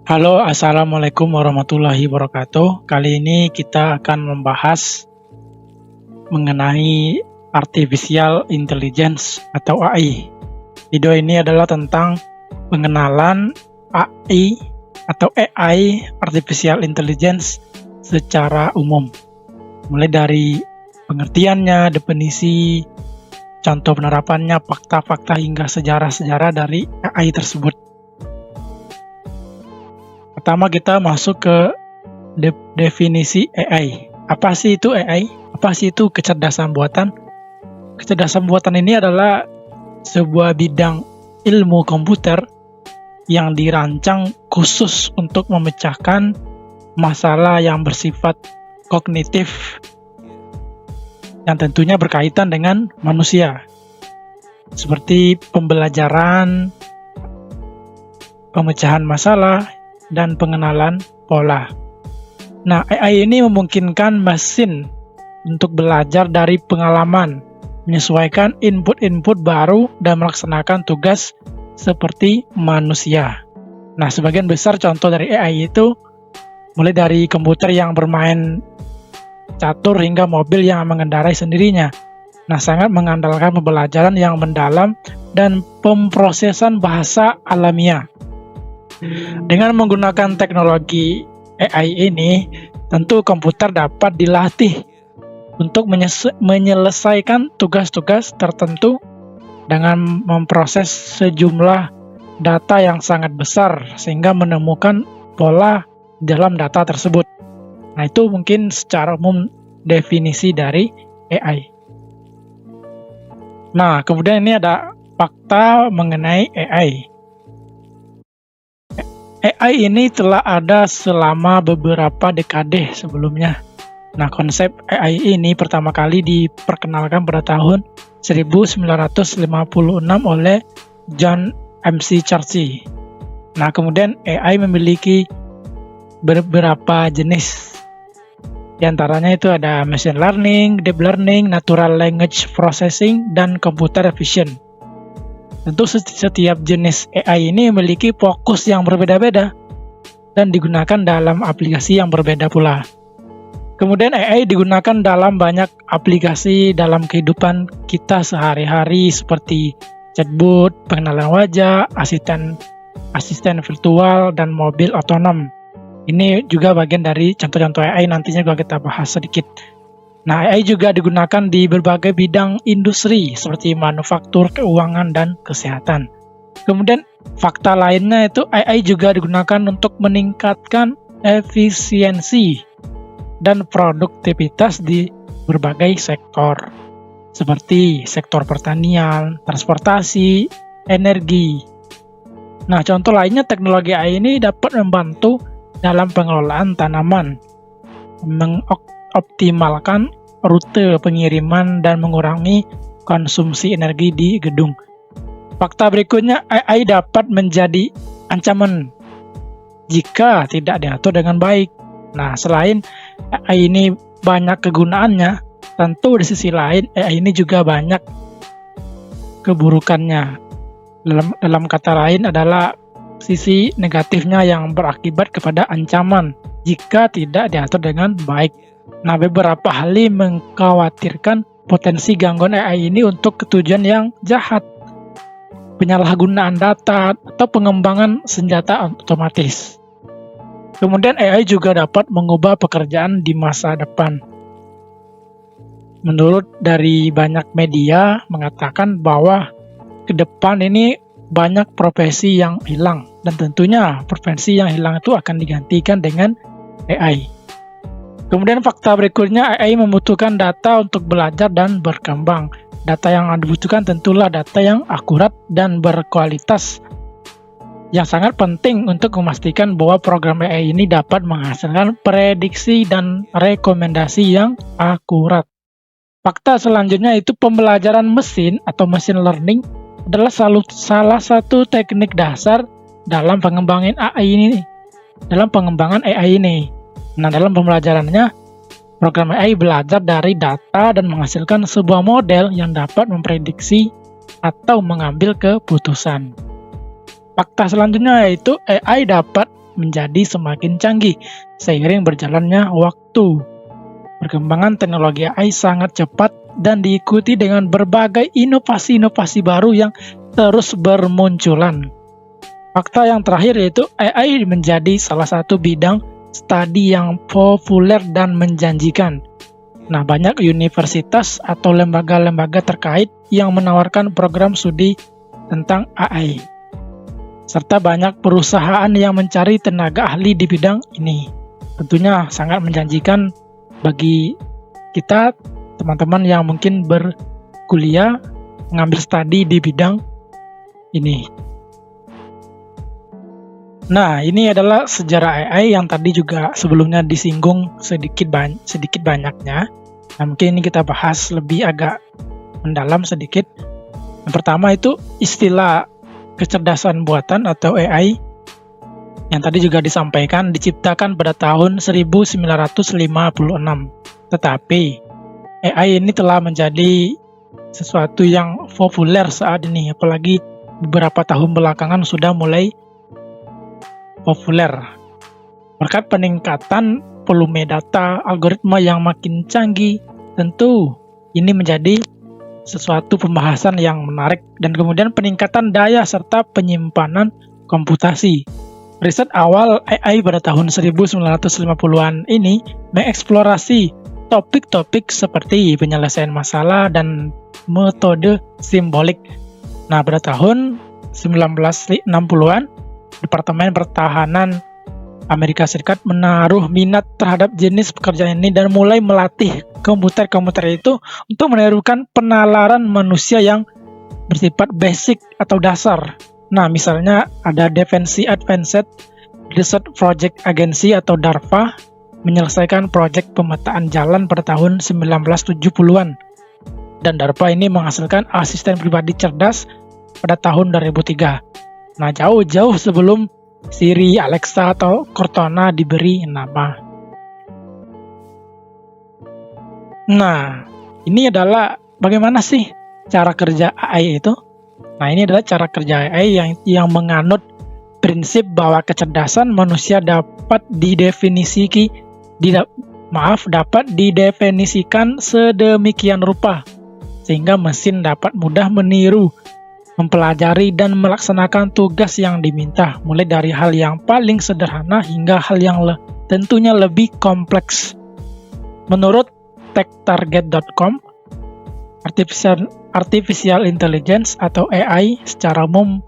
Halo, assalamualaikum warahmatullahi wabarakatuh. Kali ini kita akan membahas mengenai artificial intelligence atau AI. Video ini adalah tentang pengenalan AI atau AI, artificial intelligence secara umum. Mulai dari pengertiannya, definisi, contoh penerapannya, fakta-fakta hingga sejarah-sejarah dari AI tersebut. Pertama kita masuk ke definisi AI. Apa sih itu AI? Apa sih itu kecerdasan buatan? Kecerdasan buatan ini adalah sebuah bidang ilmu komputer yang dirancang khusus untuk memecahkan masalah yang bersifat kognitif yang tentunya berkaitan dengan manusia. Seperti pembelajaran, pemecahan masalah, dan pengenalan pola. Nah, AI ini memungkinkan mesin untuk belajar dari pengalaman, menyesuaikan input-input baru, dan melaksanakan tugas seperti manusia. Nah, sebagian besar contoh dari AI itu mulai dari komputer yang bermain catur hingga mobil yang mengendarai sendirinya. Nah, sangat mengandalkan pembelajaran yang mendalam dan pemrosesan bahasa alamiah. Dengan menggunakan teknologi AI ini, tentu komputer dapat dilatih untuk menyelesaikan tugas-tugas tertentu dengan memproses sejumlah data yang sangat besar sehingga menemukan pola dalam data tersebut. Nah, itu mungkin secara umum definisi dari AI. Nah, kemudian ini ada fakta mengenai AI. AI ini telah ada selama beberapa dekade sebelumnya. Nah, konsep AI ini pertama kali diperkenalkan pada tahun 1956 oleh John McCarthy. Nah, kemudian AI memiliki beberapa jenis. Di antaranya itu ada machine learning, deep learning, natural language processing, dan computer vision. Tentu setiap jenis AI ini memiliki fokus yang berbeda-beda dan digunakan dalam aplikasi yang berbeda pula. Kemudian AI digunakan dalam banyak aplikasi dalam kehidupan kita sehari-hari seperti chatbot, pengenalan wajah, asisten virtual, dan mobil otonom. Ini juga bagian dari contoh-contoh AI, nantinya juga kita bahas sedikit. Nah, AI juga digunakan di berbagai bidang industri seperti manufaktur, keuangan, dan kesehatan. Kemudian fakta lainnya itu AI juga digunakan untuk meningkatkan efisiensi dan produktivitas di berbagai sektor seperti sektor pertanian, transportasi, energi. Nah, contoh lainnya teknologi AI ini dapat membantu dalam pengelolaan tanaman, mengoptimalkan rute pengiriman, dan mengurangi konsumsi energi di gedung. Fakta berikutnya, AI dapat menjadi ancaman jika tidak diatur dengan baik. Nah, selain AI ini banyak kegunaannya, tentu di sisi lain AI ini juga banyak keburukannya. Dalam kata lain adalah sisi negatifnya yang berakibat kepada ancaman jika tidak diatur dengan baik. Nah, beberapa ahli mengkhawatirkan potensi gangguan AI ini untuk tujuan yang jahat, penyalahgunaan data, atau pengembangan senjata otomatis. Kemudian AI juga dapat mengubah pekerjaan di masa depan. Menurut dari banyak media mengatakan bahwa ke depan ini banyak profesi yang hilang, dan tentunya profesi yang hilang itu akan digantikan dengan AI. Kemudian fakta berikutnya, AI membutuhkan data untuk belajar dan berkembang. Data yang dibutuhkan tentulah data yang akurat dan berkualitas, yang sangat penting untuk memastikan bahwa program AI ini dapat menghasilkan prediksi dan rekomendasi yang akurat. Fakta selanjutnya itu pembelajaran mesin atau machine learning adalah salah satu teknik dasar dalam pengembangan AI ini. Nah, dalam pembelajarannya, program AI belajar dari data dan menghasilkan sebuah model yang dapat memprediksi atau mengambil keputusan. Fakta selanjutnya yaitu AI dapat menjadi semakin canggih seiring berjalannya waktu. Perkembangan teknologi AI sangat cepat dan diikuti dengan berbagai inovasi-inovasi baru yang terus bermunculan. Fakta yang terakhir yaitu AI menjadi salah satu bidang studi yang populer dan menjanjikan. Nah, banyak universitas atau lembaga-lembaga terkait yang menawarkan program studi tentang AI. Serta banyak perusahaan yang mencari tenaga ahli di bidang ini. Tentunya sangat menjanjikan bagi kita, teman-teman yang mungkin berkuliah, mengambil studi di bidang ini. Nah, ini adalah sejarah AI yang tadi juga sebelumnya disinggung sedikit banyaknya. Nah, mungkin ini kita bahas lebih agak mendalam sedikit. Yang pertama itu istilah kecerdasan buatan atau AI yang tadi juga disampaikan diciptakan pada tahun 1956. Tetapi AI ini telah menjadi sesuatu yang populer saat ini, apalagi beberapa tahun belakangan sudah mulai populer. Berkat peningkatan volume data, algoritma yang makin canggih, tentu ini menjadi sesuatu pembahasan yang menarik, dan kemudian peningkatan daya serta penyimpanan komputasi. Riset awal AI pada tahun 1950-an ini mengeksplorasi topik-topik seperti penyelesaian masalah dan metode simbolik. Nah, pada tahun 1960-an, Departemen Pertahanan Amerika Serikat menaruh minat terhadap jenis pekerjaan ini dan mulai melatih komputer-komputer itu untuk menirukan penalaran manusia yang bersifat basic atau dasar. Nah, misalnya ada Defense Advanced Research Project Agency atau DARPA menyelesaikan proyek pemetaan jalan pada tahun 1970-an. Dan DARPA ini menghasilkan asisten pribadi cerdas pada tahun 2003. Nah, jauh-jauh sebelum Siri, Alexa, atau Cortana diberi nama. Nah, ini adalah bagaimana sih cara kerja AI itu? Nah, ini adalah cara kerja AI yang menganut prinsip bahwa kecerdasan manusia dapat didefinisikan sedemikian rupa sehingga mesin dapat mudah meniru, mempelajari dan melaksanakan tugas yang diminta, mulai dari hal yang paling sederhana hingga hal yang tentunya lebih kompleks. Menurut techtarget.com, Artificial Intelligence atau AI secara umum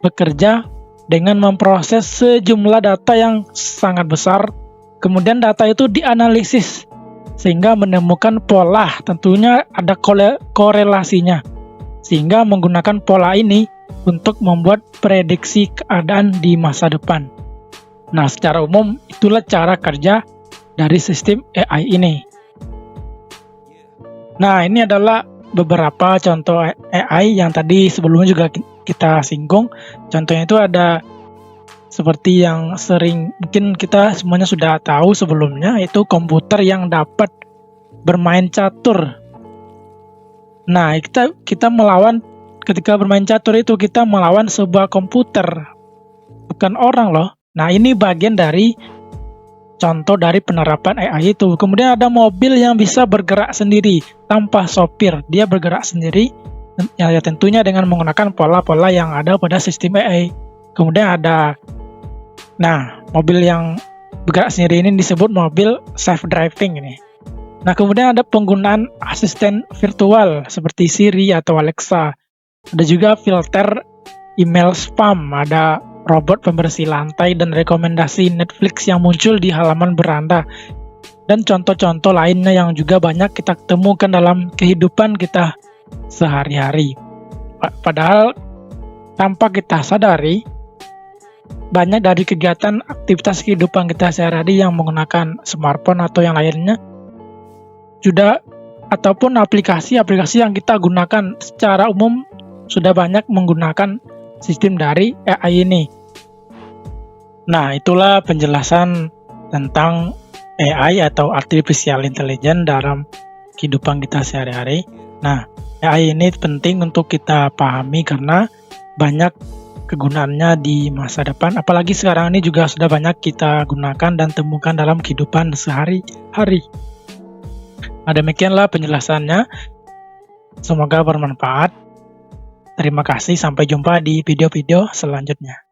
bekerja dengan memproses sejumlah data yang sangat besar. Kemudian data itu dianalisis sehingga menemukan pola, tentunya ada korelasinya. Sehingga menggunakan pola ini untuk membuat prediksi keadaan di masa depan. Nah, secara umum itulah cara kerja dari sistem AI ini. Nah, ini adalah beberapa contoh AI yang tadi sebelumnya juga kita singgung. Contohnya itu ada seperti yang sering mungkin kita semuanya sudah tahu sebelumnya, yaitu komputer yang dapat bermain catur. Nah, kita melawan, ketika bermain catur itu kita melawan sebuah komputer, bukan orang loh. Nah, ini bagian dari contoh dari penerapan AI itu. Kemudian ada mobil yang bisa bergerak sendiri tanpa sopir. Dia bergerak sendiri, ya tentunya dengan menggunakan pola-pola yang ada pada sistem AI. Kemudian ada, mobil yang bergerak sendiri ini disebut mobil self-driving ini. Nah, kemudian ada penggunaan asisten virtual seperti Siri atau Alexa. Ada juga filter email spam, ada robot pembersih lantai dan rekomendasi Netflix yang muncul di halaman beranda. Dan contoh-contoh lainnya yang juga banyak kita temukan dalam kehidupan kita sehari-hari. Padahal tanpa kita sadari, banyak dari kegiatan aktivitas kehidupan kita sehari-hari yang menggunakan smartphone atau yang lainnya sudah, ataupun aplikasi-aplikasi yang kita gunakan secara umum sudah banyak menggunakan sistem dari AI ini. Nah, itulah penjelasan tentang AI atau Artificial Intelligence dalam kehidupan kita sehari-hari. Nah, AI ini penting untuk kita pahami karena banyak kegunaannya di masa depan. Apalagi sekarang ini juga sudah banyak kita gunakan dan temukan dalam kehidupan sehari-hari. Nah, demikianlah penjelasannya. Semoga bermanfaat. Terima kasih, sampai jumpa di video-video selanjutnya.